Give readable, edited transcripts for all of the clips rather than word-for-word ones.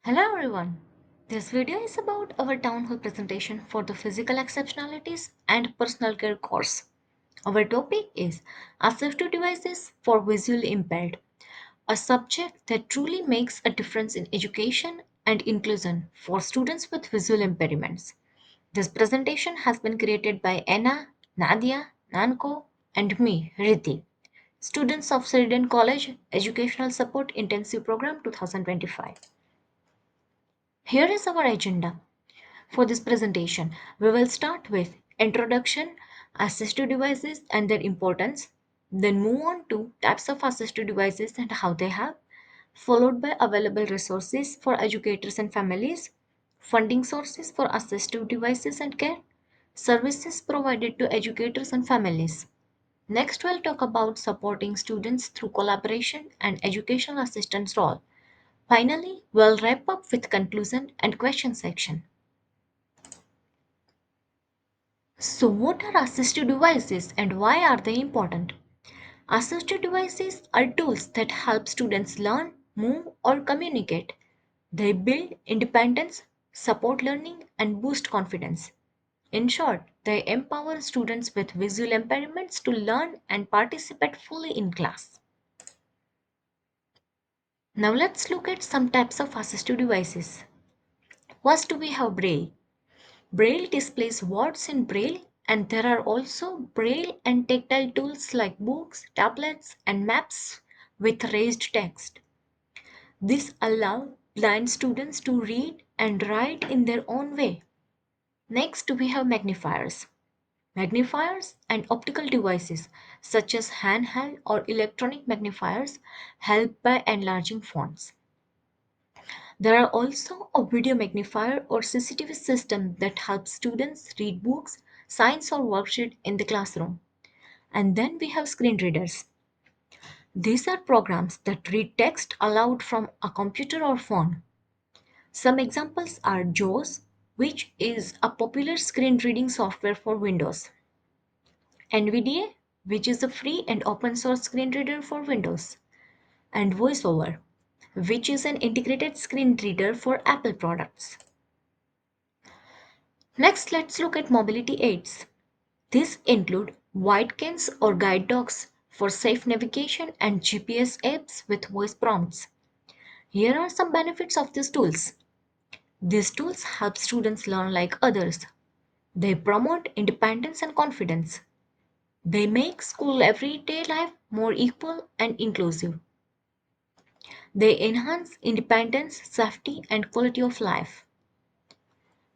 Hello everyone. This video is about our town hall presentation for the physical exceptionalities and personal care course. Our topic is assistive devices for visually impaired, a subject that truly makes a difference in education and inclusion for students with visual impairments. This presentation has been created by Anna, Nadia, Nanako, and me, Riddhi, students of Sheridan College Educational Support Intensive Program 2025. Here is our agenda. For this presentation, we will start with introduction, assistive devices and their importance, then move on to types of assistive devices and how they help, followed by available resources for educators and families, funding sources for assistive devices and care, services provided to educators and families. Next, we'll talk about supporting students through collaboration and educational assistance role. Finally, we'll wrap up with conclusion and question section. So, what are assistive devices and why are they important? Assistive devices are tools that help students learn, move, or communicate. They build independence, support learning, and boost confidence. In short, they empower students with visual impairments to learn and participate fully in class. Now, let's look at some types of assistive devices. First, we have Braille. Braille displays words in Braille, and there are also Braille and tactile tools like books, tablets, and maps with raised text. This allows blind students to read and write in their own way. Next, we have magnifiers. Magnifiers and optical devices such as handheld or electronic magnifiers help by enlarging fonts. There are also a video magnifier or CCTV system that helps students read books, science or worksheet in the classroom. And then we have screen readers. These are programs that read text aloud from a computer or phone. Some examples are JAWS, which is a popular screen reading software for Windows, NVDA, which is a free and open source screen reader for Windows, and VoiceOver, which is an integrated screen reader for Apple products. Next, let's look at mobility aids. These include Widecans or guide dogs for safe navigation and GPS apps with voice prompts. Here are some benefits of these tools. These tools help students learn like others. They promote independence and confidence. They make school everyday life more equal and inclusive. They enhance independence, safety, and quality of life.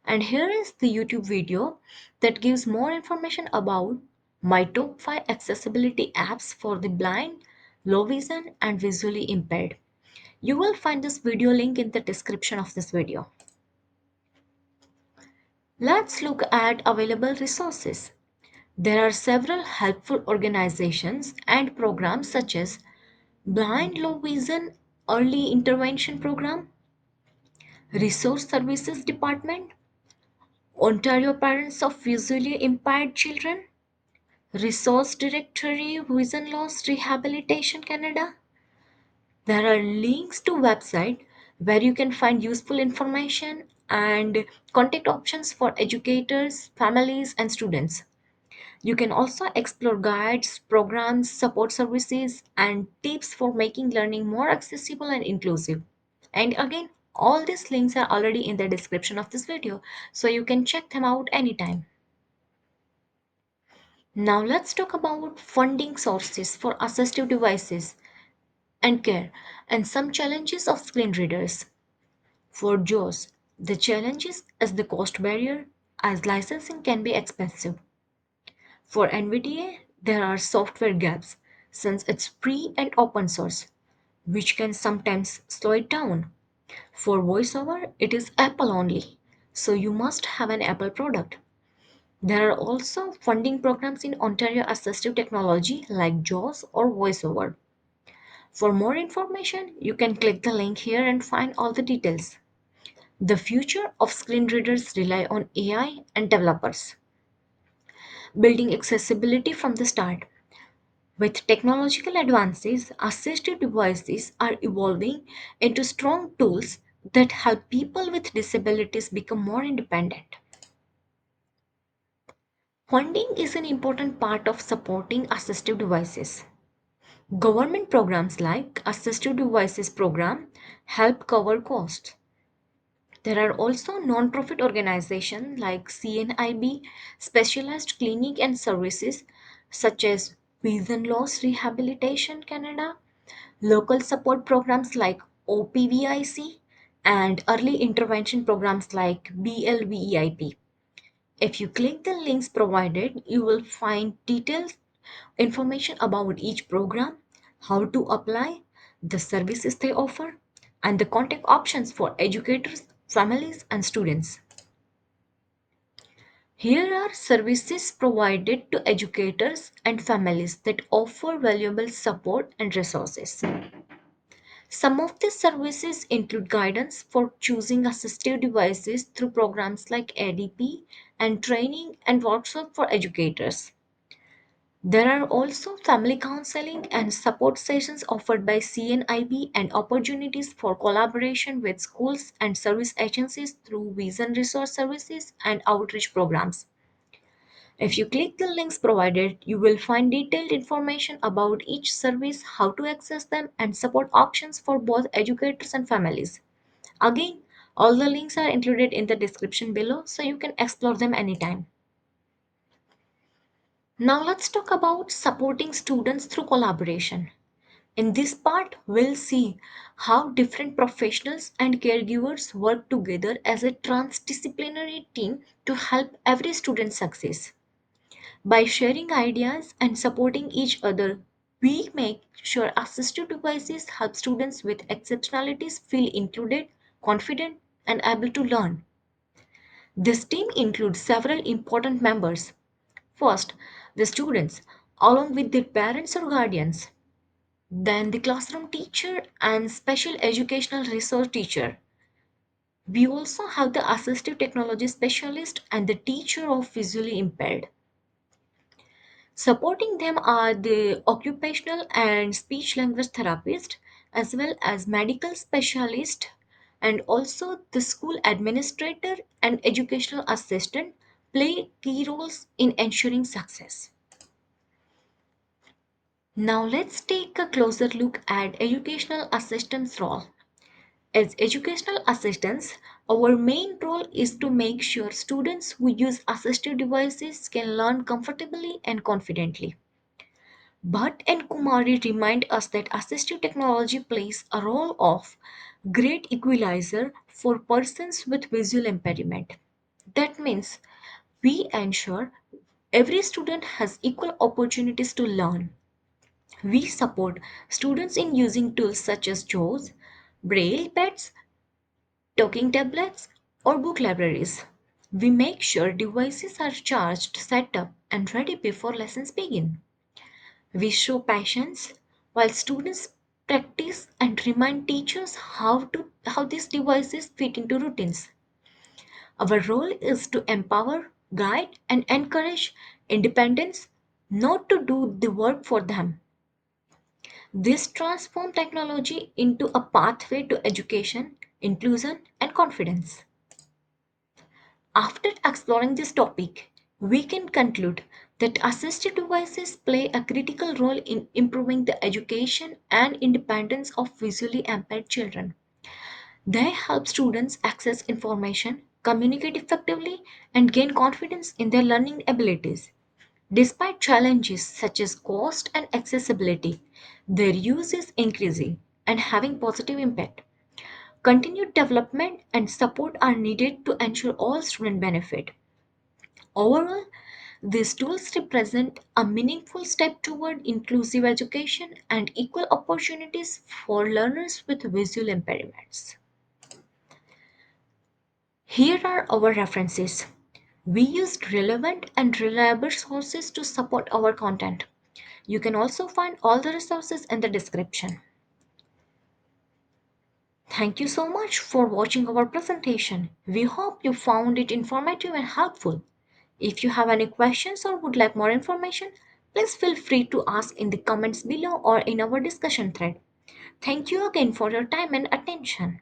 And here is the YouTube video that gives more information about my top 5 accessibility apps for the blind, low vision, and visually impaired. You will find this video link in the description of this video. Let's look at available resources. There are several helpful organizations and programs such as Blind Low Vision Early Intervention Program, Resource Services Department, Ontario Parents of Visually Impaired Children, Resource Directory Vision Loss Rehabilitation Canada. There are links to website where you can find useful information and contact options for educators, families and students. You can also explore guides, programs, support services and tips for making learning more accessible and inclusive. And again, all these links are already in the description of this video, so you can check them out anytime. Now let's talk about funding sources for assistive devices and care and some challenges of screen readers. For JAWS, the challenge is the cost barrier as licensing can be expensive. For NVDA, there are software gaps since it's free and open source, which can sometimes slow it down. For VoiceOver, it is Apple only, so you must have an Apple product. There are also funding programs in Ontario Assistive Technology like JAWS or VoiceOver. For more information, you can click the link here and find all the details. The future of screen readers rely on AI and developers, building accessibility from the start. With technological advances, assistive devices are evolving into strong tools that help people with disabilities become more independent. Funding is an important part of supporting assistive devices. Government programs like Assistive Devices Program help cover costs. There are also non-profit organizations like CNIB, specialized clinic and services such as Vision Loss Rehabilitation Canada, local support programs like OPVIC, and early intervention programs like BLVEIP. If you click the links provided, you will find detailed information about each program, how to apply, the services they offer, and the contact options for educators, families, and students. Here are services provided to educators and families that offer valuable support and resources. Some of these services include guidance for choosing assistive devices through programs like ADP and training and workshop for educators. There are also family counseling and support sessions offered by CNIB and opportunities for collaboration with schools and service agencies through Vision Resource Services and outreach programs. If you click the links provided, you will find detailed information about each service, how to access them, and support options for both educators and families. Again, all the links are included in the description below so you can explore them anytime. Now let's talk about supporting students through collaboration. In this part, we'll see how different professionals and caregivers work together as a transdisciplinary team to help every student succeed. By sharing ideas and supporting each other, we make sure assistive devices help students with exceptionalities feel included, confident, and able to learn. This team includes several important members. First, the students, along with their parents or guardians. Then, the classroom teacher and special educational resource teacher. We also have the assistive technology specialist and the teacher of visually impaired. Supporting them are the occupational and speech language therapist, as well as medical specialist, and also the school administrator and educational assistant play key roles in ensuring success. Now let's take a closer look at educational assistants' role. As educational assistants, our main role is to make sure students who use assistive devices can learn comfortably and confidently. Bhatt and Kumari remind us that assistive technology plays a role of great equalizer for persons with visual impairment. That means we ensure every student has equal opportunities to learn. We support students in using tools such as JAWS, Braille pads, talking tablets, or book libraries. We make sure devices are charged, set up, and ready before lessons begin. We show patience while students practice and remind teachers how these devices fit into routines. Our role is to empower, guide, and encourage independence, not to do the work for them. This transforms technology into a pathway to education, inclusion, and confidence. After exploring this topic, we can conclude that assistive devices play a critical role in improving the education and independence of visually impaired children. They help students access information, communicate effectively, and gain confidence in their learning abilities. Despite challenges such as cost and accessibility, their use is increasing and having positive impact. Continued development and support are needed to ensure all students benefit. Overall, these tools represent a meaningful step toward inclusive education and equal opportunities for learners with visual impairments. Here are our references. We used relevant and reliable sources to support our content. You can also find all the resources in the description. Thank you so much for watching our presentation. We hope you found it informative and helpful. If you have any questions or would like more information, please feel free to ask in the comments below or in our discussion thread. Thank you again for your time and attention.